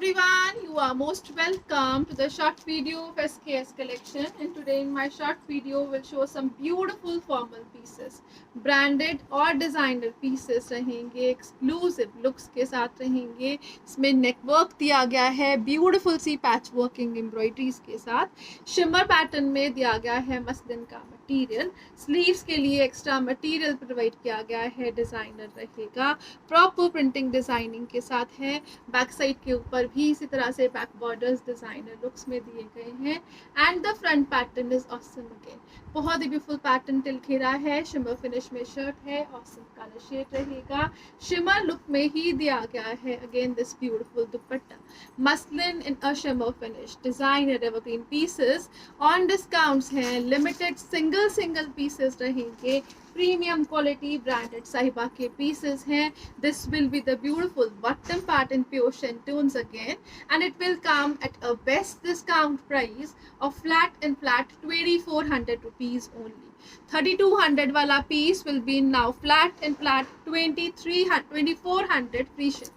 everyone, you are most welcome to the short video of SKS collection, and today in my short video will show some beautiful formal pieces. Branded और designer pieces रहेंगे, exclusive looks के साथ रहेंगे. इसमें neck work दिया गया है, beautiful सी patch working embroideries के साथ. shimmer pattern में दिया गया है मसलिन का मटेरियल. स्लीव्स के लिए एक्स्ट्रा मटेरियल प्रोवाइड किया गया है, डिजाइनर रहेगा. प्रॉपर प्रिंटिंग डिजाइनिंग के साथ है. बैक साइड के ऊपर भी इसी तरह से बैक बॉर्डर्स डिजाइनर लुक्स में दिए गए हैं. And the front pattern is awesome again. बहुत ही ब्यूटीफुल पैटर्न टिल घेरा है. शिमर फिनिश में शर्ट है, ऑसम कलर शेड रहेगा. शिमर लुक में ही दिया गया है again this beautiful dupatta. Muslin in a shimmer finish designer evergreen pieces on discounts हैं. लिमिटेड सिंगल पीसेस रहेंगे. प्रीमियम क्वालिटी ब्रांडेड साहिबा के पीसेस हैं. This will be the beautiful bottom part in pure shantoons again, and it will come eight a best discount price of flat 2400 rupees only. 3200 वाला piece will be now flat 2400 free ship.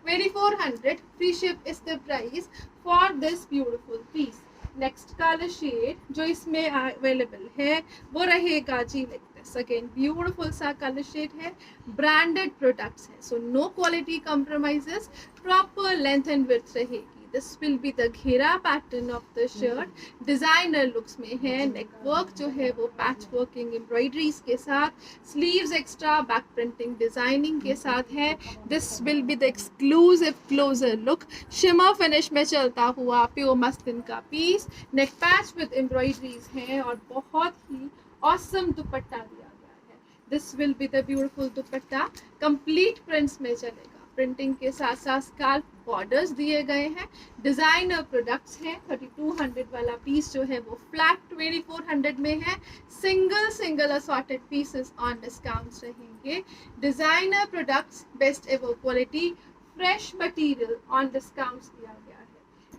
2400 free ship is the price for this beautiful piece. Next colour shade जो इसमें available है वो रहेगा जी like this. Again beautiful सा colour shade है. Branded products है, so no quality compromises. Proper length and width रहेगी. दिस विल बी द घेरा pattern of the shirt. Designer looks में है. नेक वर्क जो है वो पैच वर्किंग एम्ब्रॉयडरीज के साथ. Sleeves extra back printing designing के साथ है. This will be the exclusive closer look. Shimmer finish में चलता हुआ प्योर मसलिन का piece. Neck patch with embroideries हैं और बहुत ही ऑसम दुपट्टा दिया गया है. This will be the beautiful dupatta. Complete prints में चलेगा. प्रिंटिंग के साथ साथ स्काल्प बॉर्डर्स दिए गए हैं. डिजाइनर प्रोडक्ट्स हैं. 3200 वाला पीस जो है वो फ्लैट 2400 में है. Single assorted pieces on discounts रहेंगे. Designer products, best ever quality, fresh material on discounts दिया गया है.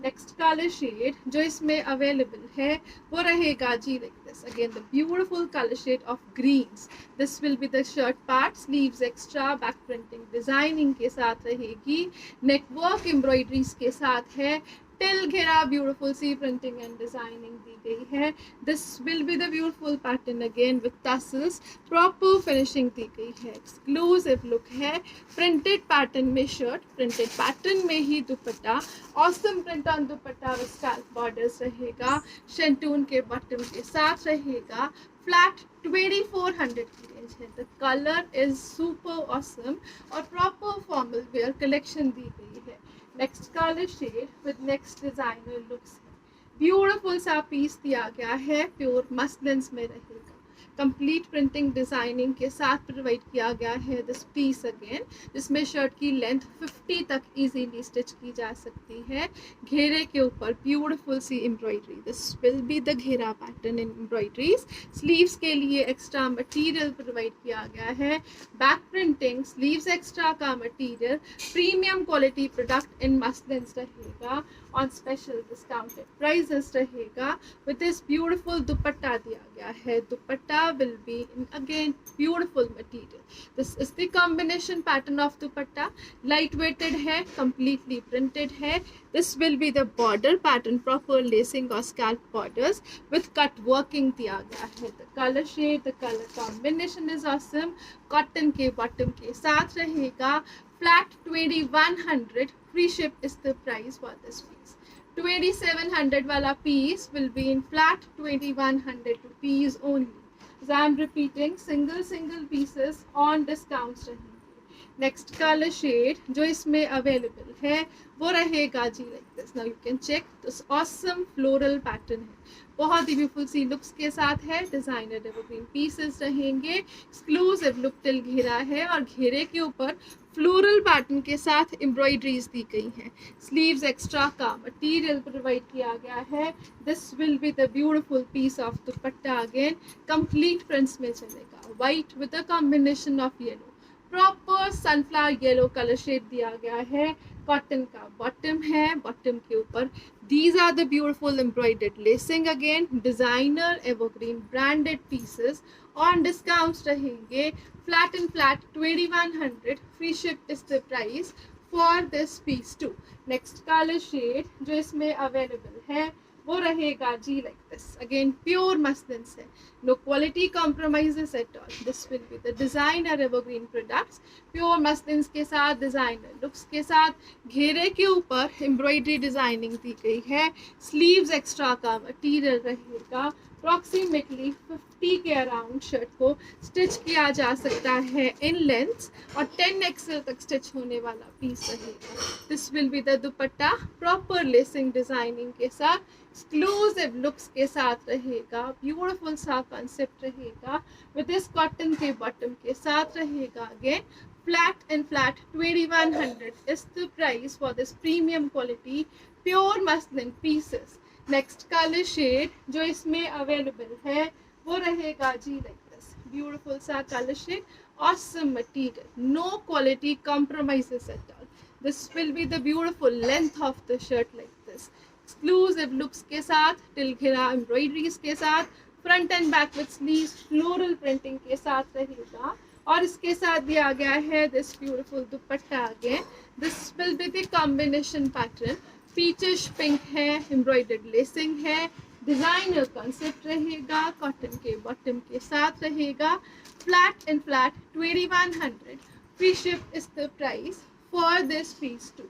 नेक्स्ट कलर शेड जो इसमें अवेलेबल है वो रहेगा जी like this. Again the beautiful colour shade of greens. This will be the shirt part. Sleeves extra back printing designing के साथ रहेगी. नेक वर्क एम्ब्रॉयडरीज के साथ है. टिल घेरा ब्यूटीफुल सी प्रिंटिंग एंड डिजाइनिंग दी गई है. This will be the beautiful pattern again with tassels. Proper finishing दी गई है. एक्सक्लूसिव लुक है. प्रिंटेड पैटर्न में शर्ट, प्रिंटेड पैटर्न में ही dupatta. Awesome print on dupatta with scallop borders रहेगा. शेंटून के बॉटम के साथ रहेगा. फ्लैट 2400 की रेंज है. The colour is super awesome और प्रॉपर फॉर्मल वेयर कलेक्शन दी गई है. Next colour shade with next designer looks. Beautiful सा पीस दिया गया है. प्योर मसलिन्स में रहेगा. कंप्लीट प्रिंटिंग डिजाइनिंग के साथ प्रोवाइड किया गया है दिस पीस अगेन, जिसमें शर्ट की लेंथ 50 तक इजीली स्टिच की जा सकती है. घेरे के ऊपर ब्यूटीफुल सी embroidery. This will be the घेरा पैटर्न इन एम्ब्रॉयडरीज. स्लीव्स के लिए एक्स्ट्रा मटेरियल प्रोवाइड किया गया है. बैक प्रिंटिंग, स्लीव्स एक्स्ट्रा का material. Premium quality product in muslins रहेगा. ऑन स्पेशल डिस्काउंटेड प्राइजेस रहेगा. विद दिस ब्यूटीफुल दुपट्टा दिया गया है. दुपट्टा will be in again beautiful material. This is the combination pattern of dupatta. Light weighted है, completely printed है. This will be the border pattern, proper lacing or scalp borders with cut working दिया गया है. The color shade, the color combination is awesome. Cotton के bottom के साथ रहेगा. Flat 2100 free ship is the price for this piece. 2700 वाला piece will be in flat 2100 rupees only. As I am repeating, single pieces on discounts रहेंगे. Next colour shade जो इसमें available है वो रहेगा जी like this. Now you can check this awesome floral pattern है. बहुत ही ब्यूटीफुल सी लुक्स के साथ है. डिजाइनर एवरग्रीन पीसेस रहेंगे. एक्सक्लूसिव लुक टिल घेरा है और घेरे के ऊपर फ्लोरल पैटर्न के साथ एम्ब्रॉयडरीज दी गई हैं. स्लीव्स एक्स्ट्रा का मटेरियल प्रोवाइड किया गया है. This will be the beautiful piece of dupatta again. Complete prints में चलेगा. White with a combination of yellow. Proper sunflower yellow colour shade दिया गया है. कॉटन का बॉटम है. बॉटम के ऊपर these are the beautiful embroidered lacing again. Designer evergreen branded pieces on discounts रहेंगे. Flat 2100 free ship is the price for this piece too. Next colour shade जो इसमें अवेलेबल है वो रहेगा जी like this, again pure muslin से, no quality compromises at all. This will be the designer evergreen products, pure muslin के साथ designer looks के साथ घेरे के ऊपर एम्ब्रॉयडरी डिजाइनिंग दी गई है। स्लीव्स एक्स्ट्रा का मटीरियल रहेगा, अप्रॉक्सीमेटली 50 के अराउंड शर्ट को स्टिच किया जा सकता है इन लेंथ, और 10 एक्सेल तक स्टिच होने वाला पीस रहेगा। This will be the dupatta, proper lacing designing के साथ, एक्सक्लूसिव लुक्स के साथ रहेगा, ब्यूटीफुल सा कॉन्सेप्ट रहेगा, विद इस कॉटन के बॉटम के साथ रहेगा। Again flat and flat 2100 is the price for this premium quality pure muslin pieces. Next colour shade जो इसमें अवेलेबल है वो रहेगा जी लाइक दिस, ब्यूटीफुल सा colour shade, awesome material, no quality compromises at all. This will be the beautiful length of the shirt like this, exclusive looks के साथ, till घेरा एम्ब्रॉयडरीज के साथ, front and back with sleeves, floral printing के साथ रहेगा। और इसके साथ दिया गया है this beautiful dupatta. Again this will be the combination pattern, peachish pink है, एम्ब्रॉयडर्ड लेसिंग है, डिजाइनर कॉन्सेप्ट रहेगा, कॉटन के बॉटम के साथ रहेगा, flat and flat 2100, free ship is the price for this piece too.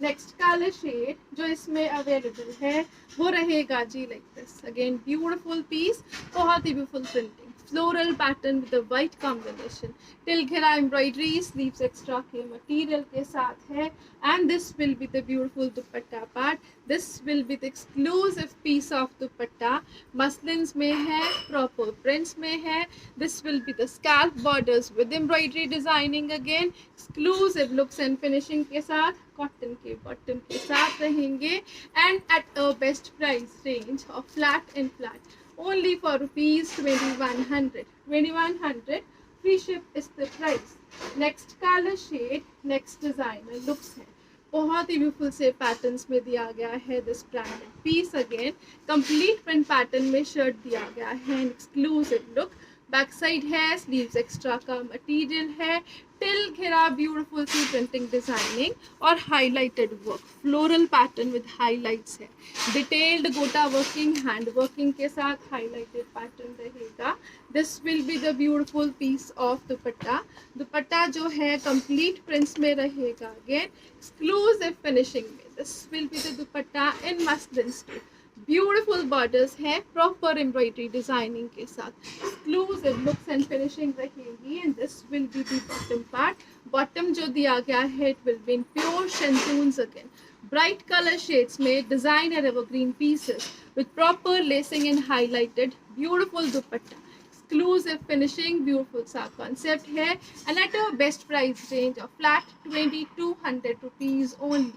Next colour shade जो इसमें available है वो रहेगा जी like this, again beautiful piece, बहुत ही beautiful printing, floral pattern with white combination, टिल घेरा एम्ब्रॉयडरी, स्लीव्स एक्स्ट्रा के मटेरियल के साथ है। And this will be the beautiful dupatta part, this will be the exclusive piece of dupatta, muslins में है, प्रॉपर प्रिंट्स में है। This will be the scallop borders with embroidery designing, again exclusive looks and finishing के साथ, cotton के bottom के साथ रहेंगे, and at a best price range of flat and flat only for rupees 2100. 2100 free ship is the price. Next color shade, next designer looks है, बहुत ही beautiful से पैटर्न्स में दिया गया है this branded piece. Again complete print pattern में shirt दिया गया है, एक्सक्लूसिव लुक, बैक साइड है, स्लीव्स एक्स्ट्रा का मटेरियल है, टिल घेरा ब्यूटीफुल सी प्रिंटिंग डिजाइनिंग और highlighted work, floral pattern with highlights है, डिटेल्ड गोटा वर्किंग, हैंड वर्किंग के साथ हाईलाइटेड पैटर्न रहेगा। This will be the beautiful piece of dupatta, dupatta जो है कंप्लीट प्रिंट्स में रहेगा, अगेन एक्सक्लूसिव फिनिशिंग में। This will be the dupatta in muslin too, beautiful borders है, प्रॉपर एम्ब्रॉयडरी डिजाइनिंग के साथ, एक्सक्लूसिव लुक्स एंड फिनिशिंग रहेगी। And this will be the bottom part, bottom जो दिया गया है it will be in pure shantoons, again bright colour shades में designer evergreen pieces with proper lacing and highlighted, beautiful dupatta, exclusive finishing, beautiful सा concept है, and at a best price range of flat 2200 rupees only.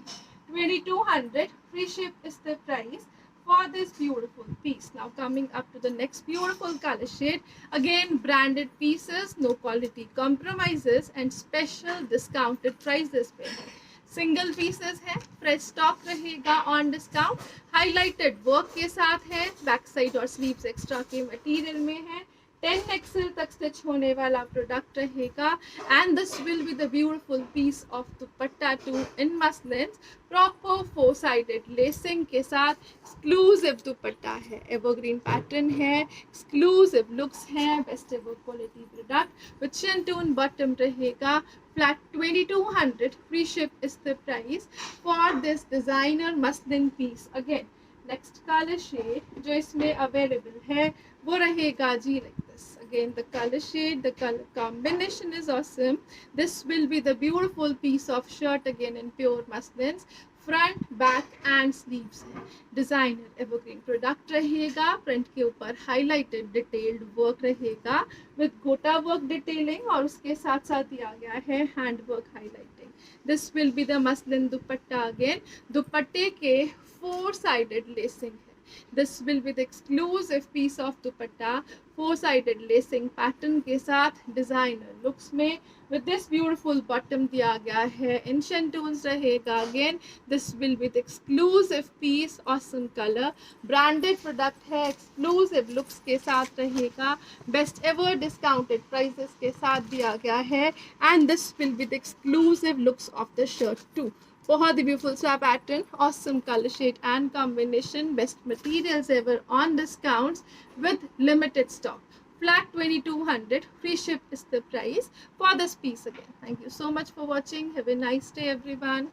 2200 free ship is the price for this beautiful piece. Now coming up to the next beautiful color shade, again branded pieces, no quality compromises and special discounted prices पे है, single pieces है, fresh stock रहेगा on discount, highlighted work के साथ है, back side और sleeves extra के material में है, 10 एक्सेल तक स्टिच होने वाला प्रोडक्ट रहेगा। And this will be the beautiful piece of dupatta too in muslin, proper 4 sided lacing के साथ, एक्सक्लूसिव दुपट्टा है, एवरग्रीन पैटर्न है, एक्सक्लूसिव लुक्स है, best ever quality product with shantoon bottom रहेगा, flat 2200 free ship is the price for this designer muslin piece. Again next colour shade जो इसमें available है वो रहेगा जी like this, again the color shade, the color combination is awesome. This will be the beautiful piece of shirt, again in pure muslins, front back and sleeves है, designer evergreen product रहेगा, print के ऊपर highlighted detailed work रहेगा with गोटा work detailing, और उसके साथ साथ दिया गया है hand work highlighting. This will be the muslin dupatta, again दुपट्टे के 4 साइडेड लेसिंग है, this will with exclusive piece of dupatta, 4 sided lacing pattern के साथ डिजाइनर लुक्स में विद दिस ब्यूटीफुल बॉटम दिया गया है, एंशिएंट टूल्स रहेगा again. This will with exclusive piece, awesome colour, branded product है, एक्सक्लूसिव लुक्स के साथ रहेगा, बेस्ट एवर डिस्काउंटेड प्राइसेस के साथ दिया गया है. And this will with exclusive looks of the shirt too. बहुत ही ब्यूटीफुल सा pattern, awesome colour shade and combination, best materials ever on discounts with limited stock. Flat 2200, free ship is the price for this piece again. Thank you so much for watching. Have a nice day everyone.